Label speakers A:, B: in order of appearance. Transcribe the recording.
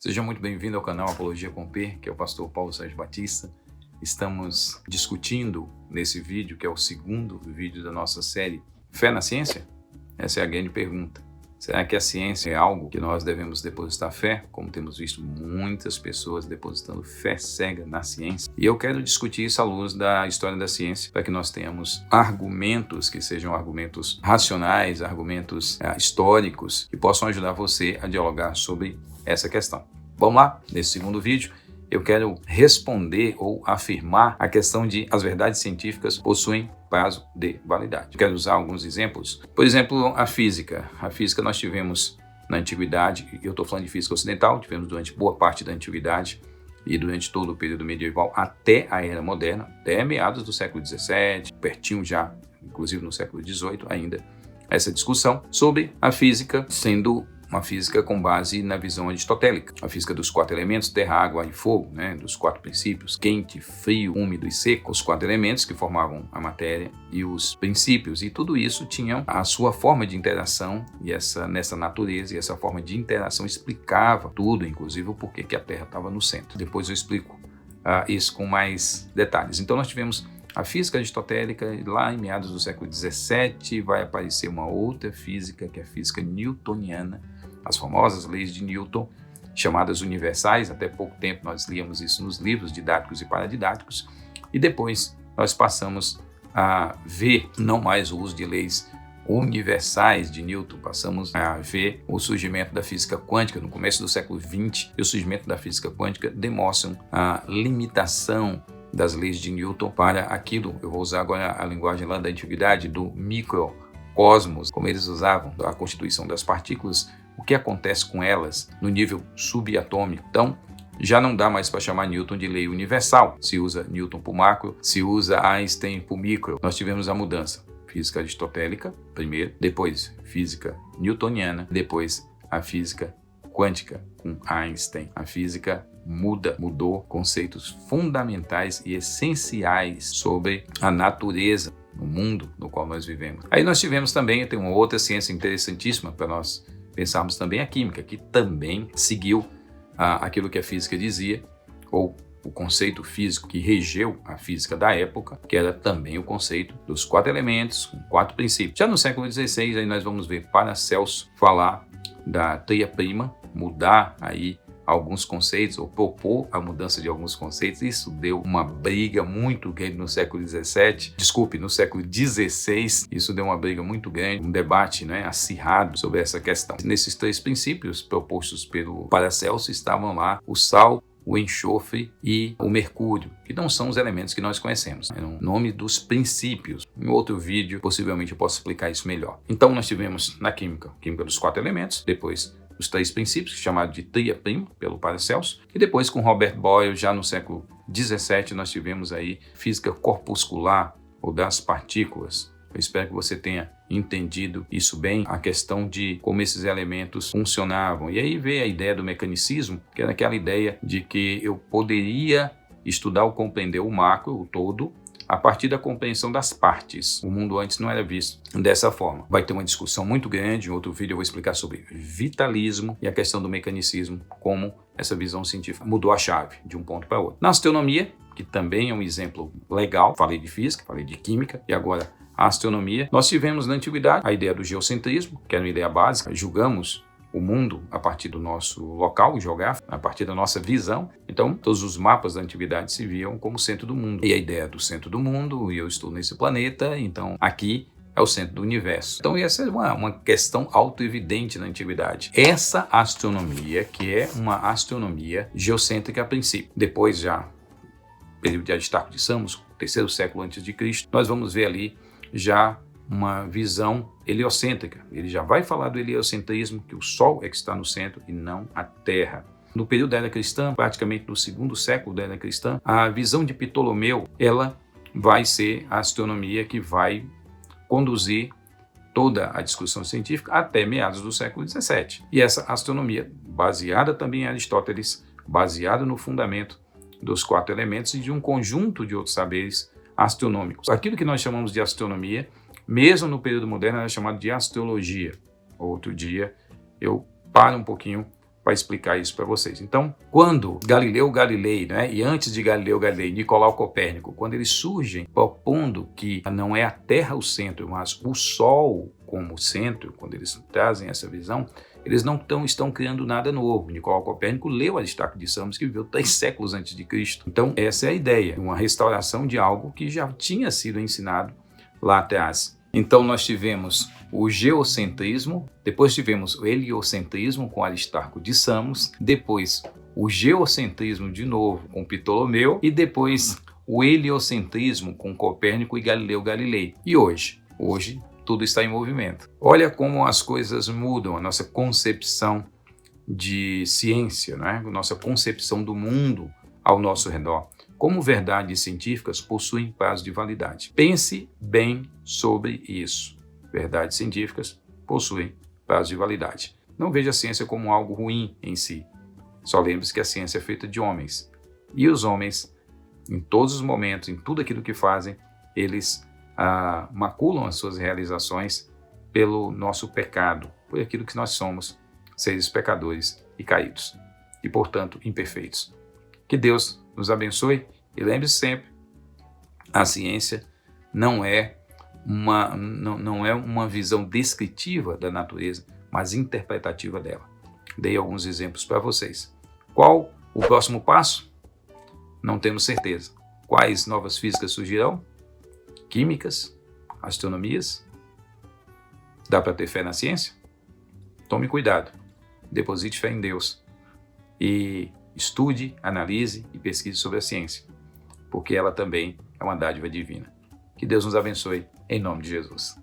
A: Seja muito bem-vindo ao canal Apologia com P, que é o pastor Paulo Sérgio Batista. Estamos discutindo nesse vídeo, que é o segundo vídeo da nossa série, Fé na Ciência? Essa é a grande pergunta. Será que a ciência é algo que nós devemos depositar fé, como temos visto muitas pessoas depositando fé cega na ciência? E eu quero discutir isso à luz da história da ciência, para que nós tenhamos argumentos que sejam argumentos racionais, argumentos históricos, que possam ajudar você a dialogar sobre essa questão. Vamos lá? Nesse segundo vídeo, eu quero responder ou afirmar a questão de as verdades científicas possuem prazo de validade. Eu quero usar alguns exemplos. Por exemplo, a física. A física nós tivemos na antiguidade, eu estou falando de física ocidental, tivemos durante boa parte da antiguidade e durante todo o período medieval até a era moderna, até meados do século XVII, pertinho já, inclusive no século XVIII ainda, essa discussão sobre a física sendo uma física com base na visão aristotélica. A física dos quatro elementos, terra, água e fogo, dos quatro princípios, quente, frio, úmido e seco, os quatro elementos que formavam a matéria e os princípios. E tudo isso tinha a sua forma de interação e nessa natureza, e essa forma de interação explicava tudo, inclusive o porquê que a Terra estava no centro. Depois eu explico isso com mais detalhes. Então nós tivemos a física aristotélica, e lá em meados do século XVII vai aparecer uma outra física, que é a física newtoniana, as famosas leis de Newton, chamadas universais. Até pouco tempo nós líamos isso nos livros didáticos e paradidáticos, e depois nós passamos a ver não mais o uso de leis universais de Newton, passamos a ver o surgimento da física quântica no começo do século XX, e o surgimento da física quântica demonstram a limitação das leis de Newton para aquilo, eu vou usar agora a linguagem lá da antiguidade, do microcosmos, como eles usavam, a constituição das partículas, o que acontece com elas no nível subatômico. Então, já não dá mais para chamar Newton de lei universal. Se usa Newton por macro, se usa Einstein por micro. Nós tivemos a mudança. Física aristotélica, primeiro, depois física newtoniana, depois a física quântica com Einstein. A física mudou conceitos fundamentais e essenciais sobre a natureza no mundo no qual nós vivemos. Aí nós tivemos também, tem uma outra ciência interessantíssima para nós pensarmos também, a química, que também seguiu aquilo que a física dizia, ou o conceito físico que regeu a física da época, que era também o conceito dos quatro elementos, com quatro princípios. Já no século XVI, aí nós vamos ver Paracelso falar da tria prima, mudar aí alguns conceitos, ou propor a mudança de alguns conceitos. Isso deu uma briga muito grande no século no século XVI, isso deu uma briga muito grande, um debate acirrado sobre essa questão. Nesses três princípios propostos pelo Paracelso estavam lá o sal, o enxofre e o mercúrio, que não são os elementos que nós conhecemos. É o nome dos princípios. Em outro vídeo, possivelmente eu posso explicar isso melhor. Então nós tivemos na química dos quatro elementos, depois os três princípios, chamado de tria prima, pelo Paracelso, e depois com Robert Boyle, já no século XVII, nós tivemos aí física corpuscular, ou das partículas. Eu espero que você tenha entendido isso bem, a questão de como esses elementos funcionavam. E aí veio a ideia do mecanicismo, que era aquela ideia de que eu poderia estudar ou compreender o macro, o todo, a partir da compreensão das partes. O mundo antes não era visto dessa forma. Vai ter uma discussão muito grande, em outro vídeo eu vou explicar sobre vitalismo e a questão do mecanicismo, como essa visão científica mudou a chave de um ponto para outro. Na astronomia, que também é um exemplo legal, falei de física, falei de química, e agora a astronomia. Nós tivemos na antiguidade a ideia do geocentrismo, que era uma ideia básica, julgamos o mundo a partir do nosso local geográfico, a partir da nossa visão. Então, todos os mapas da antiguidade se viam como centro do mundo. E a ideia do centro do mundo, e eu estou nesse planeta, então aqui é o centro do universo. Então, essa é uma questão autoevidente na antiguidade. Essa astronomia, que é uma astronomia geocêntrica a princípio. Depois, já, período de Aristarco de Samos, terceiro século antes de Cristo, nós vamos ver ali já uma visão heliocêntrica. Ele já vai falar do heliocentrismo, que o Sol é que está no centro e não a Terra. No período da Era Cristã, praticamente no segundo século da Era Cristã, a visão de Ptolomeu, ela vai ser a astronomia que vai conduzir toda a discussão científica até meados do século XVII. E essa astronomia, baseada também em Aristóteles, baseada no fundamento dos quatro elementos e de um conjunto de outros saberes astronômicos. Aquilo que nós chamamos de astronomia, mesmo no período moderno, era chamado de astrologia. Outro dia eu paro um pouquinho para explicar isso para vocês. Então, quando Galileu Galilei, né, e antes de Galileu Galilei, Nicolau Copérnico, quando eles surgem propondo que não é a Terra o centro, mas o Sol como centro, quando eles trazem essa visão, eles não estão criando nada novo. Nicolau Copérnico leu Aristarco de Samos, que viveu 3 séculos antes de Cristo. Então, essa é a ideia, uma restauração de algo que já tinha sido ensinado lá atrás. Então, nós tivemos o geocentrismo, depois tivemos o heliocentrismo com Aristarco de Samos, depois o geocentrismo de novo com Ptolomeu e depois o heliocentrismo com Copérnico e Galileu Galilei. E hoje tudo está em movimento. Olha como as coisas mudam, a nossa concepção de ciência, né? A nossa concepção do mundo ao nosso redor. Como verdades científicas possuem prazo de validade. Pense bem sobre isso. Verdades científicas possuem prazo de validade. Não veja a ciência como algo ruim em si. Só lembre-se que a ciência é feita de homens. E os homens, em todos os momentos, em tudo aquilo que fazem, eles maculam as suas realizações pelo nosso pecado, por aquilo que nós somos, seres pecadores e caídos, e portanto imperfeitos. Que Deus nos abençoe e lembre-se sempre, a ciência não é uma visão descritiva da natureza, mas interpretativa dela. Dei alguns exemplos para vocês. Qual o próximo passo? Não temos certeza. Quais novas físicas surgirão? Químicas? Astronomias? Dá para ter fé na ciência? Tome cuidado. Deposite fé em Deus. E estude, analise e pesquise sobre a ciência, porque ela também é uma dádiva divina. Que Deus nos abençoe, em nome de Jesus.